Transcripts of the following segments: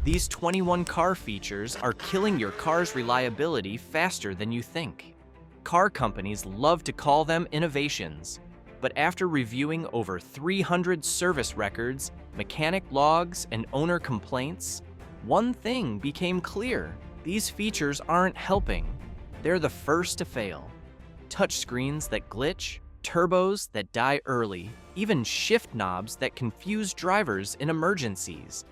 These 21 car features are killing your car's reliability faster than you think. Car companies love to call them innovations, but after reviewing over 300 service records, mechanic logs, and owner complaints, one thing became clear: these features aren't helping. They're the first to fail. Touchscreens that glitch, turbos that die early, even shift knobs that confuse drivers in emergencies.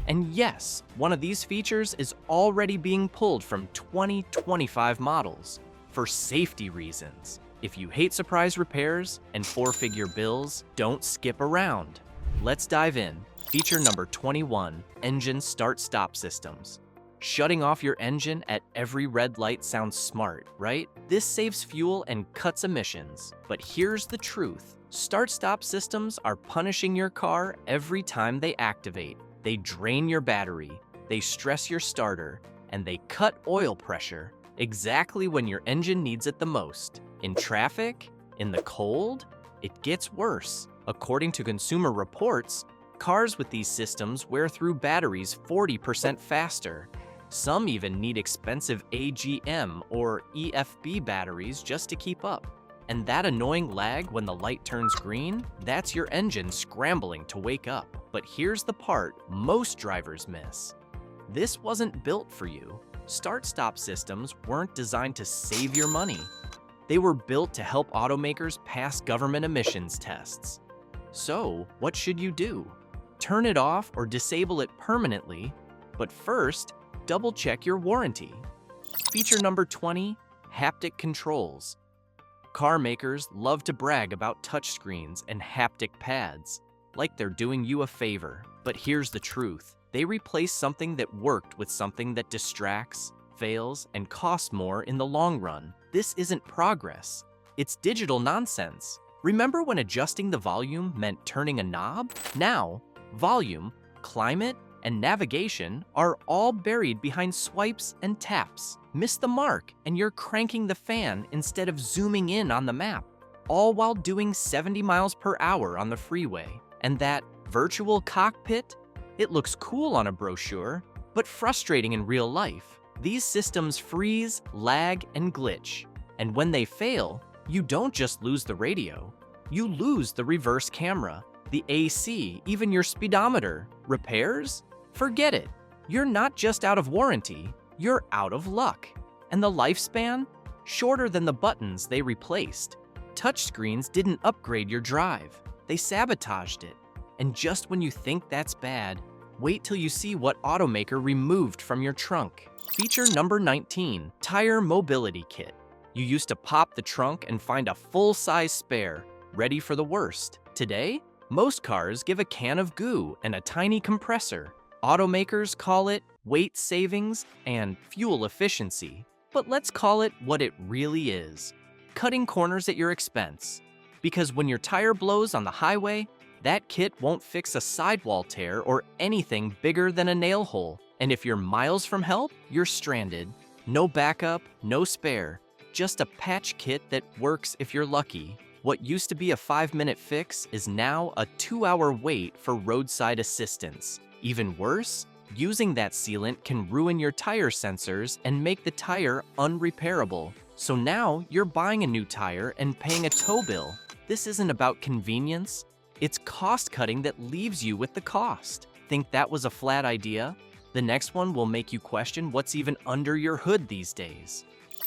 And yes, one of these features is already being pulled from 2025 models for safety reasons. If you hate surprise repairs and four-figure bills, don't skip around. Let's dive in. Feature number 21, engine start-stop systems. Shutting off your engine at every red light sounds smart, right? This saves fuel and cuts emissions. But here's the truth. Start-stop systems are punishing your car every time they activate. They drain your battery, they stress your starter, and they cut oil pressure exactly when your engine needs it the most. In traffic, in the cold, it gets worse. According to Consumer Reports, cars with these systems wear through batteries 40% faster. Some even need expensive AGM or EFB batteries just to keep up. And that annoying lag when the light turns green, that's your engine scrambling to wake up. But here's the part most drivers miss. This wasn't built for you. Start-stop systems weren't designed to save your money. They were built to help automakers pass government emissions tests. So, what should you do? Turn it off or disable it permanently, but first, double-check your warranty. Feature number 20, Haptic Controls. Car makers love to brag about touchscreens and haptic pads, like they're doing you a favor. But here's the truth. They replace something that worked with something that distracts, fails, and costs more in the long run. This isn't progress. It's digital nonsense. Remember when adjusting the volume meant turning a knob? Now, volume, climate, and navigation are all buried behind swipes and taps. Miss the mark, and you're cranking the fan instead of zooming in on the map, all while doing 70 miles per hour on the freeway. And that virtual cockpit? It looks cool on a brochure, but frustrating in real life. These systems freeze, lag, and glitch. And when they fail, you don't just lose the radio. You lose the reverse camera, the AC, even your speedometer. Repairs? Forget it. You're not just out of warranty, you're out of luck. And the lifespan? Shorter than the buttons they replaced. Touchscreens didn't upgrade your drive. They sabotaged it. And just when you think that's bad, wait till you see what automaker removed from your trunk. Feature number 19, Tire Mobility Kit. You used to pop the trunk and find a full-size spare, ready for the worst. Today, most cars give a can of goo and a tiny compressor. Automakers call it weight savings and fuel efficiency. But let's call it what it really is: cutting corners at your expense. Because when your tire blows on the highway, that kit won't fix a sidewall tear or anything bigger than a nail hole. And if you're miles from help, you're stranded. No backup, no spare, just a patch kit that works if you're lucky. What used to be a 5-minute fix is now a 2-hour wait for roadside assistance. Even worse, using that sealant can ruin your tire sensors and make the tire unrepairable. So now you're buying a new tire and paying a tow bill. This isn't about convenience. It's cost-cutting that leaves you with the cost. Think that was a flat idea? The next one will make you question what's even under your hood these days.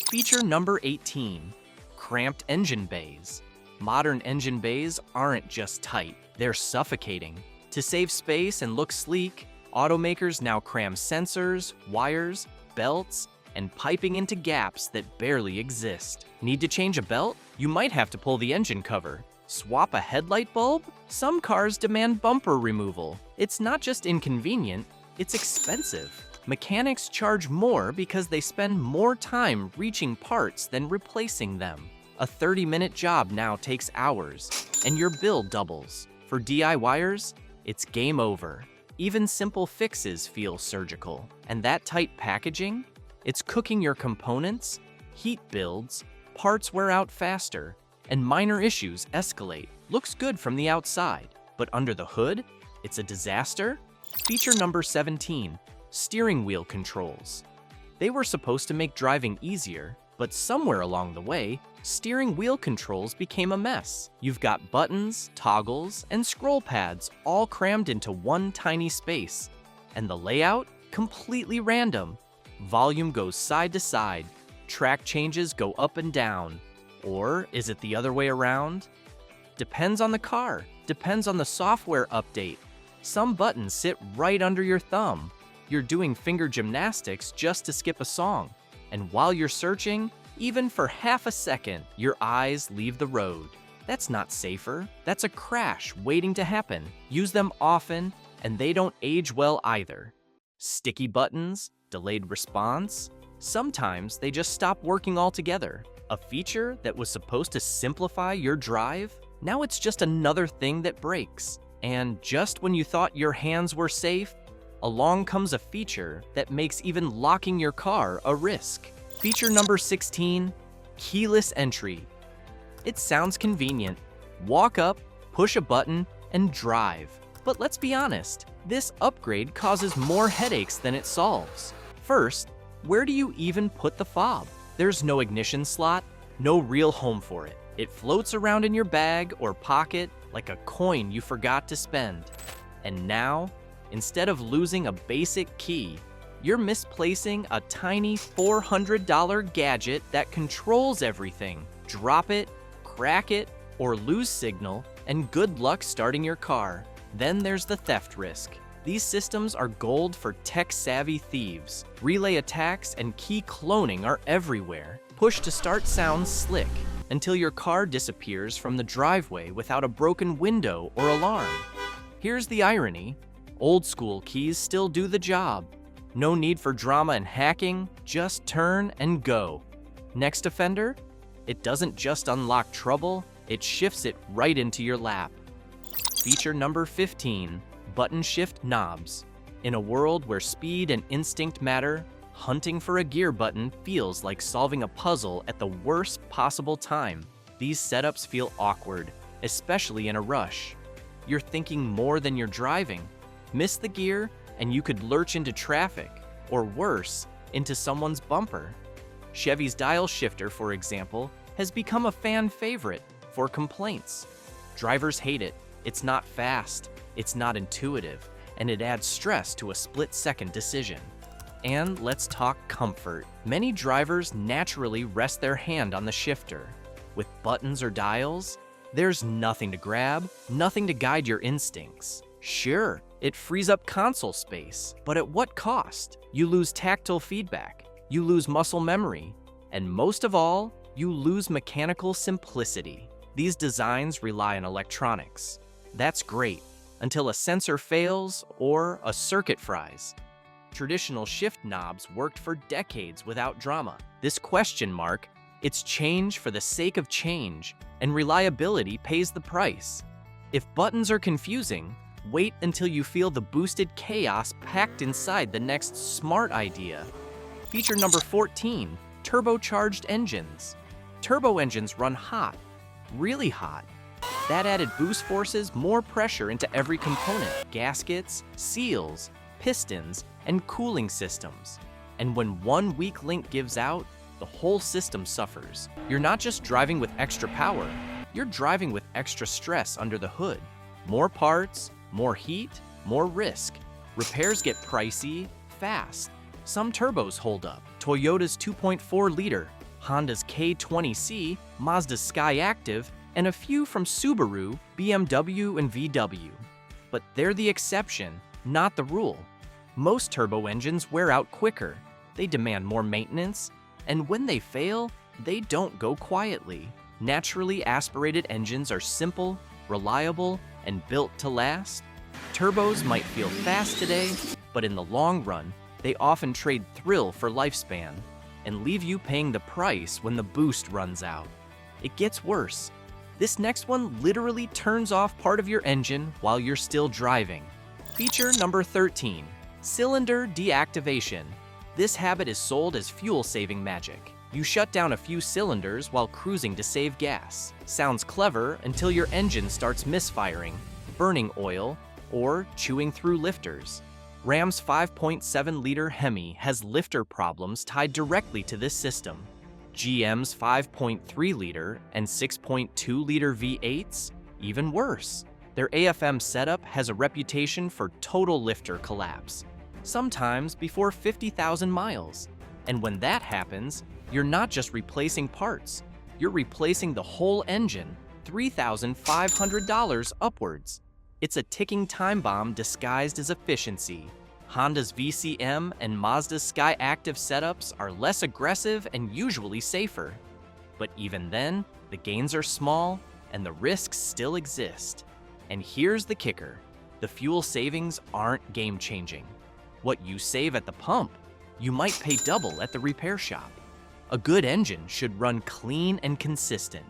Feature number 18, cramped engine bays. Modern engine bays aren't just tight, they're suffocating. To save space and look sleek, automakers now cram sensors, wires, belts, and piping into gaps that barely exist. Need to change a belt? You might have to pull the engine cover. Swap a headlight bulb? Some cars demand bumper removal. It's not just inconvenient, it's expensive. Mechanics charge more because they spend more time reaching parts than replacing them. A 30-minute job now takes hours, and your bill doubles. For DIYers, it's game over. Even simple fixes feel surgical. And that tight packaging? It's cooking your components, heat builds, parts wear out faster, and minor issues escalate. Looks good from the outside, but under the hood, it's a disaster. Feature number 17, steering wheel controls. They were supposed to make driving easier, but somewhere along the way, steering wheel controls became a mess. You've got buttons, toggles, and scroll pads all crammed into one tiny space. And the layout? Completely random. Volume goes side to side. Track changes go up and down. Or is it the other way around? Depends on the car. Depends on the software update. Some buttons sit right under your thumb. You're doing finger gymnastics just to skip a song. And while you're searching, even for half a second, your eyes leave the road. That's not safer. That's a crash waiting to happen. Use them often, and they don't age well either. Sticky buttons, delayed response. Sometimes they just stop working altogether. A feature that was supposed to simplify your drive, now it's just another thing that breaks. And just when you thought your hands were safe, along comes a feature that makes even locking your car a risk. Feature number 16, keyless entry. It sounds convenient. Walk up, push a button, and drive. But let's be honest, this upgrade causes more headaches than it solves. First, where do you even put the fob? There's no ignition slot, no real home for it. It floats around in your bag or pocket like a coin you forgot to spend. And now, instead of losing a basic key, you're misplacing a tiny $400 gadget that controls everything. Drop it, crack it, or lose signal, and good luck starting your car. Then there's the theft risk. These systems are gold for tech-savvy thieves. Relay attacks and key cloning are everywhere. Push to start sounds slick until your car disappears from the driveway without a broken window or alarm. Here's the irony. Old-school keys still do the job. No need for drama and hacking, just turn and go. Next offender? It doesn't just unlock trouble, it shifts it right into your lap. Feature number 15, button shift knobs. In a world where speed and instinct matter, hunting for a gear button feels like solving a puzzle at the worst possible time. These setups feel awkward, especially in a rush. You're thinking more than you're driving. Miss the gear, and you could lurch into traffic, or worse, into someone's bumper. Chevy's dial shifter, for example, has become a fan favorite for complaints. Drivers hate it. It's not fast, it's not intuitive, and it adds stress to a split-second decision. And let's talk comfort. Many drivers naturally rest their hand on the shifter. With buttons or dials, there's nothing to grab, nothing to guide your instincts. Sure, it frees up console space, but at what cost? You lose tactile feedback, you lose muscle memory, and most of all, you lose mechanical simplicity. These designs rely on electronics. That's great, until a sensor fails or a circuit fries. Traditional shift knobs worked for decades without drama. This question mark, it's change for the sake of change, and reliability pays the price. If buttons are confusing, wait until you feel the boosted chaos packed inside the next smart idea. Feature number 14, turbocharged engines. Turbo engines run hot, really hot. That added boost forces more pressure into every component, gaskets, seals, pistons, and cooling systems. And when one weak link gives out, the whole system suffers. You're not just driving with extra power, you're driving with extra stress under the hood. More parts, more heat, more risk. Repairs get pricey, fast. Some turbos hold up. Toyota's 2.4-liter, Honda's K20C, Mazda's Skyactiv, and a few from Subaru, BMW, and VW. But they're the exception, not the rule. Most turbo engines wear out quicker, they demand more maintenance, and when they fail, they don't go quietly. Naturally aspirated engines are simple, reliable, and built to last. Turbos might feel fast today, but in the long run, they often trade thrill for lifespan and leave you paying the price when the boost runs out. It gets worse. This next one literally turns off part of your engine while you're still driving. Feature number 13, cylinder deactivation. This habit is sold as fuel-saving magic. You shut down a few cylinders while cruising to save gas. Sounds clever until your engine starts misfiring, burning oil, or chewing through lifters. Ram's 5.7-liter Hemi has lifter problems tied directly to this system. GM's 5.3-liter and 6.2-liter V8s? Even worse. Their AFM setup has a reputation for total lifter collapse, sometimes before 50,000 miles. And when that happens, you're not just replacing parts, you're replacing the whole engine, $3,500 upwards. It's a ticking time bomb disguised as efficiency. Honda's VCM and Mazda's Sky Active setups are less aggressive and usually safer. But even then, the gains are small and the risks still exist. And here's the kicker. The fuel savings aren't game-changing. What you save at the pump, you might pay double at the repair shop. A good engine should run clean and consistent,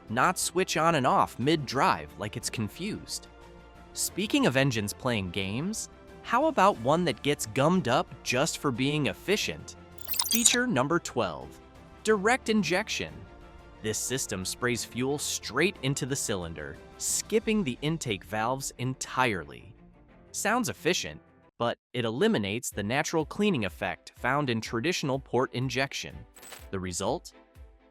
not switch on and off mid-drive like it's confused. Speaking of engines playing games, how about one that gets gummed up just for being efficient? Feature number 12, direct injection. This system sprays fuel straight into the cylinder, skipping the intake valves entirely. Sounds efficient, but it eliminates the natural cleaning effect found in traditional port injection. The result?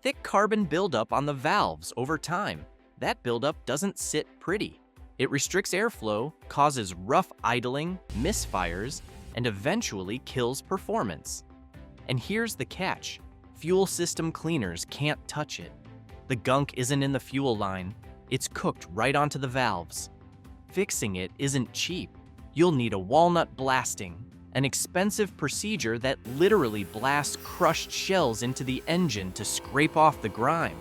Thick carbon buildup on the valves over time. That buildup doesn't sit pretty. It restricts airflow, causes rough idling, misfires, and eventually kills performance. And here's the catch. Fuel system cleaners can't touch it. The gunk isn't in the fuel line. It's cooked right onto the valves. Fixing it isn't cheap. You'll need a walnut blasting, an expensive procedure that literally blasts crushed shells into the engine to scrape off the grime.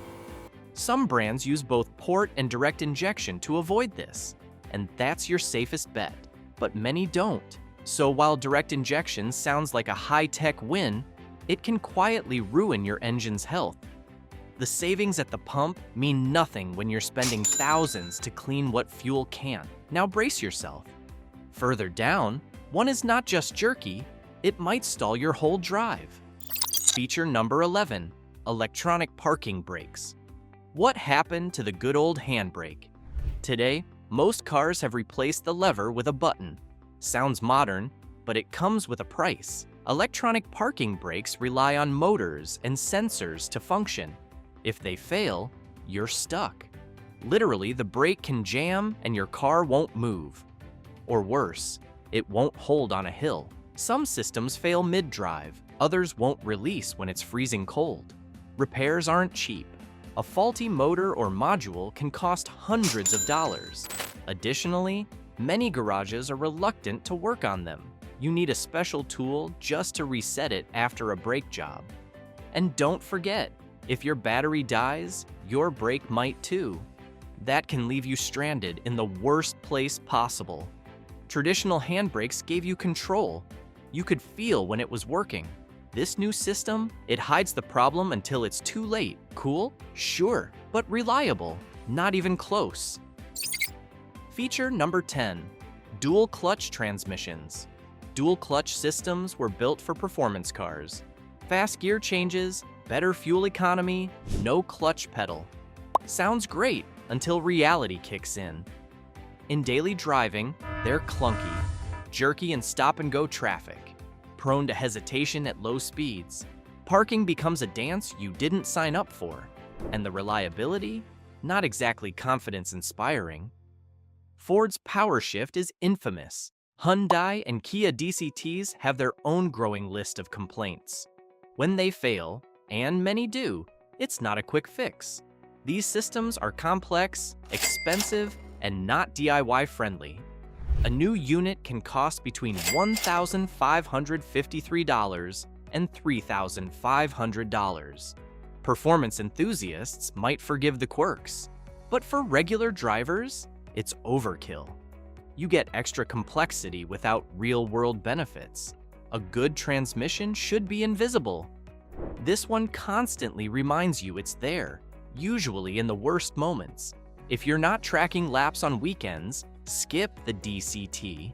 Some brands use both port and direct injection to avoid this, and that's your safest bet, but many don't. So while direct injection sounds like a high-tech win, it can quietly ruin your engine's health. The savings at the pump mean nothing when you're spending thousands to clean what fuel can't. Now brace yourself. Further down, one is not just jerky, it might stall your whole drive. Feature number 11, electronic parking brakes. What happened to the good old handbrake? Today, most cars have replaced the lever with a button. Sounds modern, but it comes with a price. Electronic parking brakes rely on motors and sensors to function. If they fail, you're stuck. Literally, the brake can jam and your car won't move. Or worse, it won't hold on a hill. Some systems fail mid-drive, others won't release when it's freezing cold. Repairs aren't cheap. A faulty motor or module can cost hundreds of dollars. Additionally, many garages are reluctant to work on them. You need a special tool just to reset it after a brake job. And don't forget, if your battery dies, your brake might too. That can leave you stranded in the worst place possible. Traditional handbrakes gave you control. You could feel when it was working. This new system, it hides the problem until it's too late. Cool? Sure, but reliable. Not even close. Feature number 10, dual clutch transmissions. Dual clutch systems were built for performance cars. Fast gear changes, better fuel economy, no clutch pedal. Sounds great until reality kicks in. In daily driving, they're clunky, jerky in stop-and-go traffic, prone to hesitation at low speeds. Parking becomes a dance you didn't sign up for, and the reliability? Not exactly confidence-inspiring. Ford's PowerShift is infamous. Hyundai and Kia DCTs have their own growing list of complaints. When they fail, and many do, it's not a quick fix. These systems are complex, expensive, and not DIY friendly. A new unit can cost between $1,553 and $3,500. Performance enthusiasts might forgive the quirks, but for regular drivers, it's overkill. You get extra complexity without real-world benefits. A good transmission should be invisible. This one constantly reminds you it's there, usually in the worst moments. If you're not tracking laps on weekends, skip the DCT.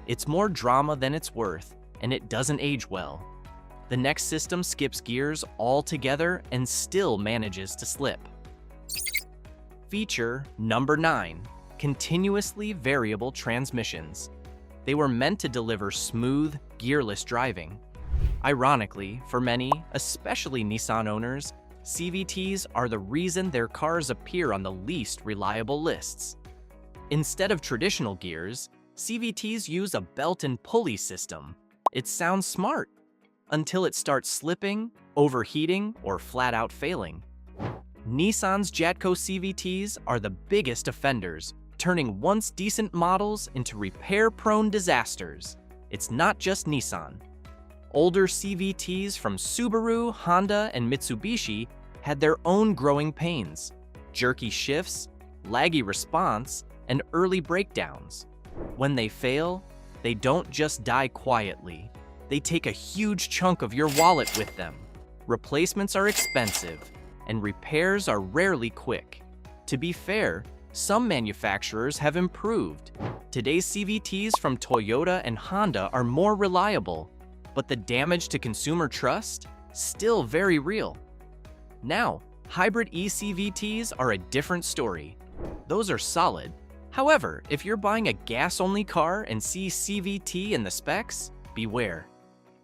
It's more drama than it's worth, and it doesn't age well. The next system skips gears altogether and still manages to slip. Feature number 9, continuously variable transmissions. They were meant to deliver smooth, gearless driving. Ironically, for many, especially Nissan owners, CVTs are the reason their cars appear on the least reliable lists. Instead of traditional gears, CVTs use a belt and pulley system. It sounds smart, until it starts slipping, overheating, or flat out failing. Nissan's Jatco CVTs are the biggest offenders, turning once decent models into repair-prone disasters. It's not just Nissan. Older CVTs from Subaru, Honda, and Mitsubishi had their own growing pains: jerky shifts, laggy response, and early breakdowns. When they fail, they don't just die quietly. They take a huge chunk of your wallet with them. Replacements are expensive, and repairs are rarely quick. To be fair, some manufacturers have improved. Today's CVTs from Toyota and Honda are more reliable, but the damage to consumer trust? Still very real. Now, hybrid eCVTs are a different story. Those are solid. However, if you're buying a gas-only car and see CVT in the specs, beware.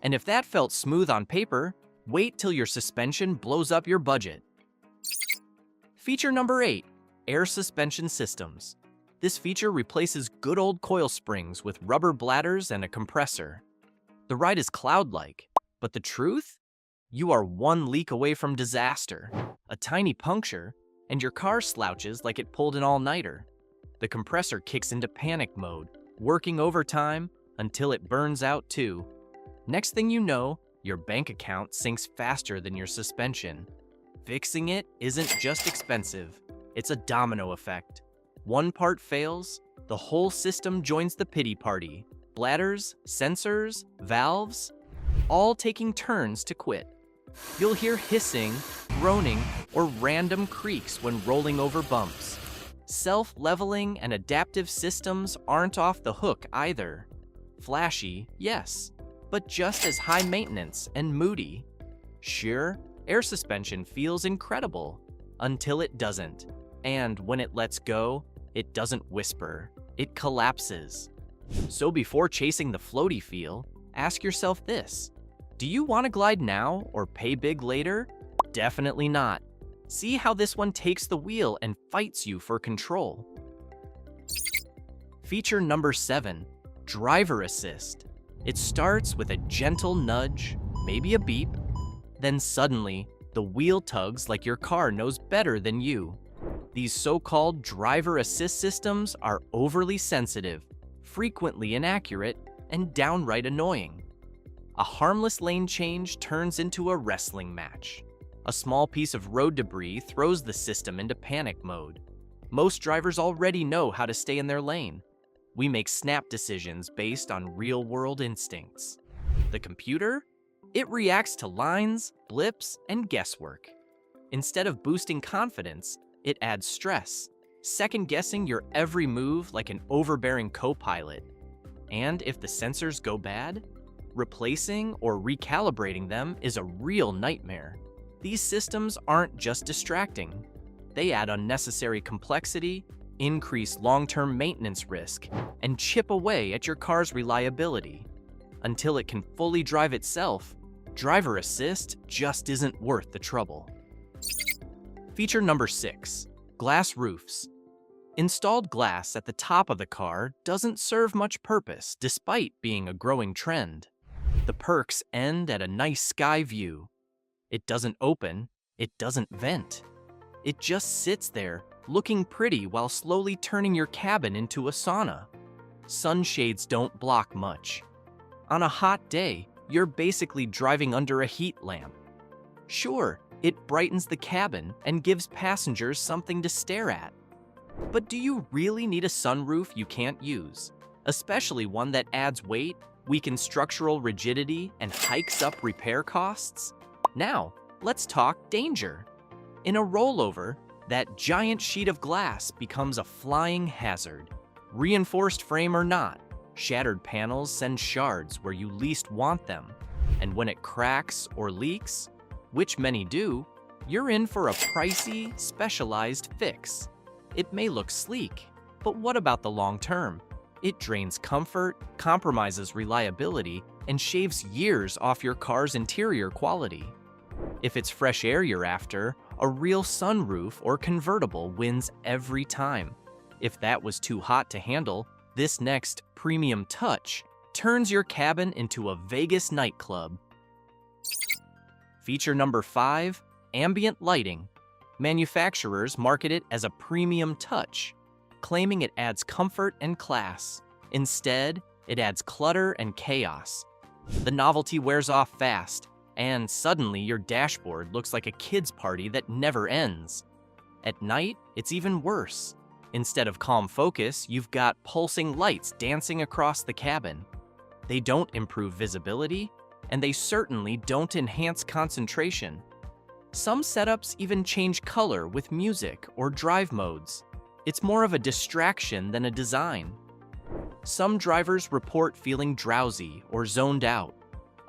And if that felt smooth on paper, wait till your suspension blows up your budget. Feature number 8, air suspension systems. This feature replaces good old coil springs with rubber bladders and a compressor. The ride is cloud-like, but the truth? You are one leak away from disaster. A tiny puncture, and your car slouches like it pulled an all-nighter. The compressor kicks into panic mode, working overtime until it burns out too. Next thing you know, your bank account sinks faster than your suspension. Fixing it isn't just expensive, it's a domino effect. One part fails, the whole system joins the pity party. Bladders, sensors, valves, all taking turns to quit. You'll hear hissing, groaning, or random creaks when rolling over bumps. Self-leveling and adaptive systems aren't off the hook either. Flashy, yes, but just as high maintenance and moody. Sure, air suspension feels incredible until it doesn't. And when it lets go, it doesn't whisper, it collapses. So before chasing the floaty feel, ask yourself this: do you want to glide now or pay big later? Definitely not. See how this one takes the wheel and fights you for control. Feature number 7, driver assist. It starts with a gentle nudge, maybe a beep, then suddenly the wheel tugs like your car knows better than you. These so-called driver assist systems are overly sensitive, frequently inaccurate, and downright annoying. A harmless lane change turns into a wrestling match. A small piece of road debris throws the system into panic mode. Most drivers already know how to stay in their lane. We make snap decisions based on real-world instincts. The computer? It reacts to lines, blips, and guesswork. Instead of boosting confidence, it adds stress, second-guessing your every move like an overbearing co-pilot. And if the sensors go bad, replacing or recalibrating them is a real nightmare. These systems aren't just distracting. They add unnecessary complexity, increase long-term maintenance risk, and chip away at your car's reliability. Until it can fully drive itself, driver assist just isn't worth the trouble. Feature number 6, glass roofs. Installed glass at the top of the car doesn't serve much purpose despite being a growing trend. The perks end at a nice sky view. It doesn't open, it doesn't vent. It just sits there, looking pretty while slowly turning your cabin into a sauna. Sunshades don't block much. On a hot day, you're basically driving under a heat lamp. Sure, it brightens the cabin and gives passengers something to stare at. But do you really need a sunroof you can't use? Especially one that adds weight, weakens structural rigidity, and hikes up repair costs? Now, let's talk danger. In a rollover, that giant sheet of glass becomes a flying hazard. Reinforced frame or not, shattered panels send shards where you least want them. And when it cracks or leaks, which many do, you're in for a pricey, specialized fix. It may look sleek, but what about the long term? It drains comfort, compromises reliability, and shaves years off your car's interior quality. If it's fresh air you're after, a real sunroof or convertible wins every time. If that was too hot to handle, this next premium touch turns your cabin into a Vegas nightclub. Feature number 5, ambient lighting. Manufacturers market it as a premium touch, claiming it adds comfort and class. Instead, it adds clutter and chaos. The novelty wears off fast, and suddenly your dashboard looks like a kid's party that never ends. At night, it's even worse. Instead of calm focus, you've got pulsing lights dancing across the cabin. They don't improve visibility, and they certainly don't enhance concentration. Some setups even change color with music or drive modes. It's more of a distraction than a design. Some drivers report feeling drowsy or zoned out.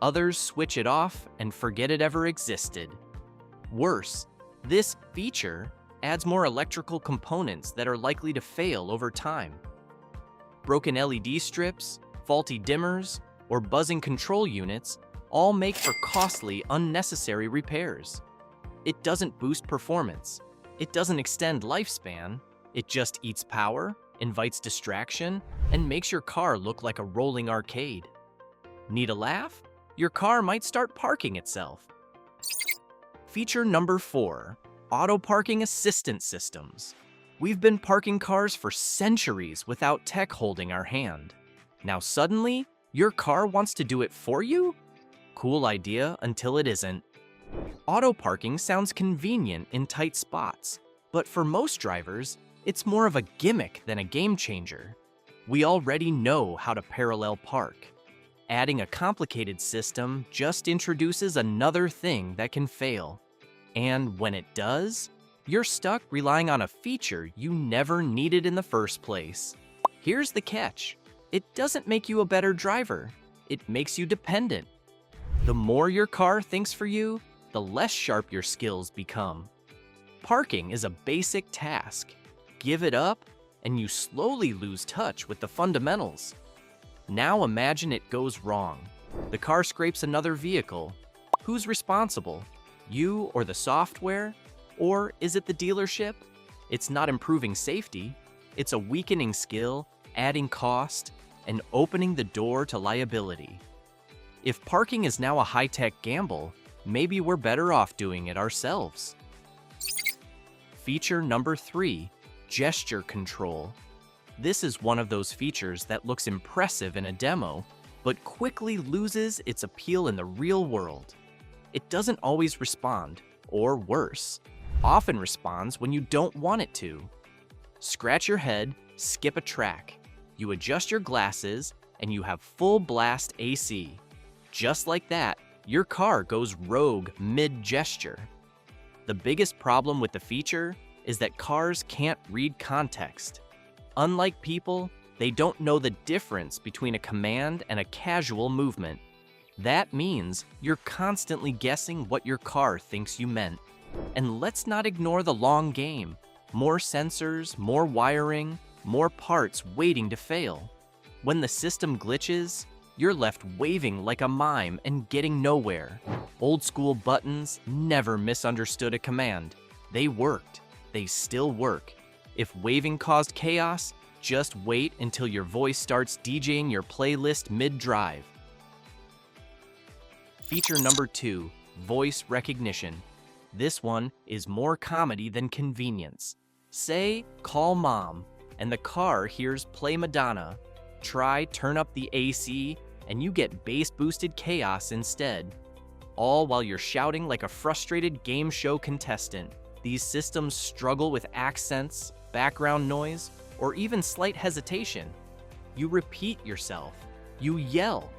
Others switch it off and forget it ever existed. Worse, this feature adds more electrical components that are likely to fail over time. Broken LED strips, faulty dimmers, or buzzing control units all make for costly, unnecessary repairs. It doesn't boost performance. It doesn't extend lifespan. It just eats power, invites distraction, and makes your car look like a rolling arcade. Need a laugh? Your car might start parking itself. Feature number 4, auto parking assistance systems. We've been parking cars for centuries without tech holding our hand. Now suddenly, your car wants to do it for you? Cool idea until it isn't. Auto parking sounds convenient in tight spots, but for most drivers, it's more of a gimmick than a game changer. We already know how to parallel park. Adding a complicated system just introduces another thing that can fail. And when it does, you're stuck relying on a feature you never needed in the first place. Here's the catch. It doesn't make you a better driver. It makes you dependent. The more your car thinks for you, the less sharp your skills become. Parking is a basic task. Give it up, and you slowly lose touch with the fundamentals. Now imagine it goes wrong. The car scrapes another vehicle. Who's responsible? You or the software? Or is it the dealership? It's not improving safety. It's a weakening skill, adding cost, and opening the door to liability. If parking is now a high-tech gamble, maybe we're better off doing it ourselves. Feature number 3, gesture control. This is one of those features that looks impressive in a demo, but quickly loses its appeal in the real world. It doesn't always respond, or worse, often responds when you don't want it to. Scratch your head, skip a track. You adjust your glasses, and you have full blast AC. Just like that, your car goes rogue mid-gesture. The biggest problem with the feature is that cars can't read context. Unlike people, they don't know the difference between a command and a casual movement. That means you're constantly guessing what your car thinks you meant. And let's not ignore the long game. More sensors, more wiring, more parts waiting to fail. When the system glitches, you're left waving like a mime and getting nowhere. Old school buttons never misunderstood a command. They worked. They still work. If waving caused chaos, just wait until your voice starts DJing your playlist mid-drive. Feature number 2, voice recognition. This one is more comedy than convenience. Say, call mom, and the car hears play Madonna. Try turn up the AC, and you get bass-boosted chaos instead. All while you're shouting like a frustrated game show contestant. These systems struggle with accents, background noise, or even slight hesitation. You repeat yourself. You yell.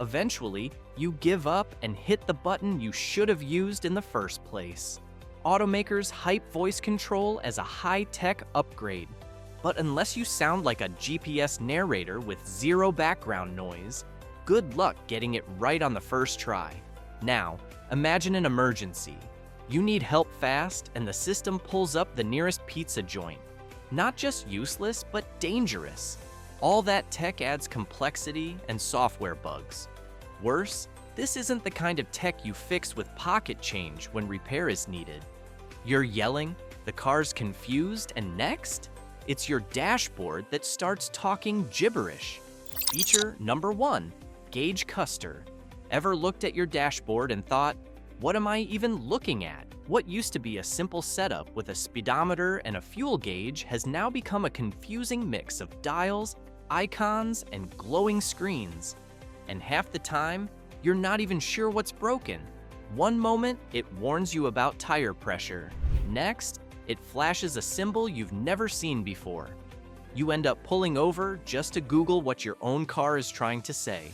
Eventually, you give up and hit the button you should have used in the first place. Automakers hype voice control as a high-tech upgrade. But unless you sound like a GPS narrator with zero background noise, good luck getting it right on the first try. Now, imagine an emergency. You need help fast, and the system pulls up the nearest pizza joint. Not just useless, but dangerous. All that tech adds complexity and software bugs. Worse, this isn't the kind of tech you fix with pocket change when repair is needed. You're yelling, the car's confused, and next? It's your dashboard that starts talking gibberish. Feature number 1, Gauge Custer. Ever looked at your dashboard and thought, what am I even looking at? What used to be a simple setup with a speedometer and a fuel gauge has now become a confusing mix of dials, icons, and glowing screens. And half the time, you're not even sure what's broken. One moment, it warns you about tire pressure. Next, it flashes a symbol you've never seen before. You end up pulling over just to Google what your own car is trying to say.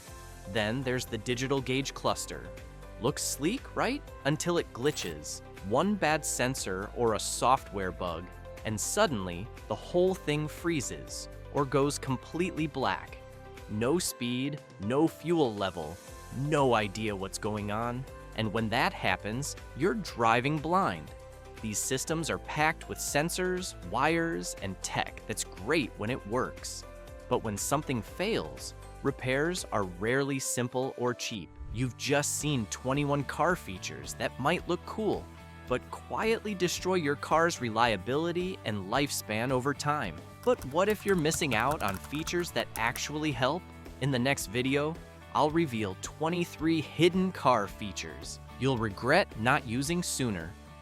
Then there's the digital gauge cluster. Looks sleek, right? Until it glitches. One bad sensor or a software bug, and suddenly the whole thing freezes or goes completely black. No speed, no fuel level, no idea what's going on. And when that happens, you're driving blind. These systems are packed with sensors, wires, and tech that's great when it works. But when something fails, repairs are rarely simple or cheap. You've just seen 21 car features that might look cool, but quietly destroy your car's reliability and lifespan over time. But what if you're missing out on features that actually help? In the next video, I'll reveal 23 hidden car features you'll regret not using sooner.